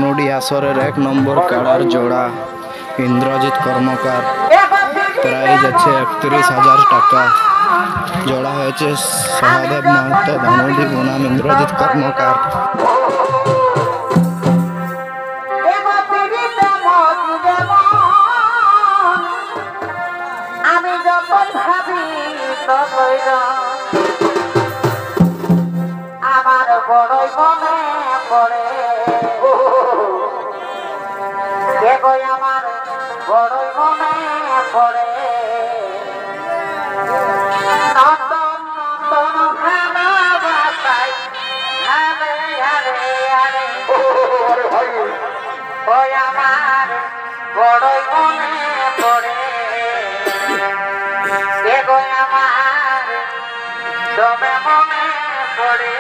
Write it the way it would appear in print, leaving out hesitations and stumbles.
ধানুডি আসরের 1 নম্বর কাড়ার জোড়া ইন্দ্রজিৎ কর্মকার। প্রাইজ আছে 31,000 টাকা। জোড়া হয়েছে সহদেব মাহাতো, ধানুডি বনাম ইন্দ্রজিৎ কর্মকার। আমি যখন ভাবি আমার বড়ই মনে পড়ে, আমার বড়ই মনে পড়ে। নন্দন নন্দন ভালোবাসাই আরে আরে আরে ওই আমার বড়ই মনে পড়ে। আমার তবে মনে পড়ে।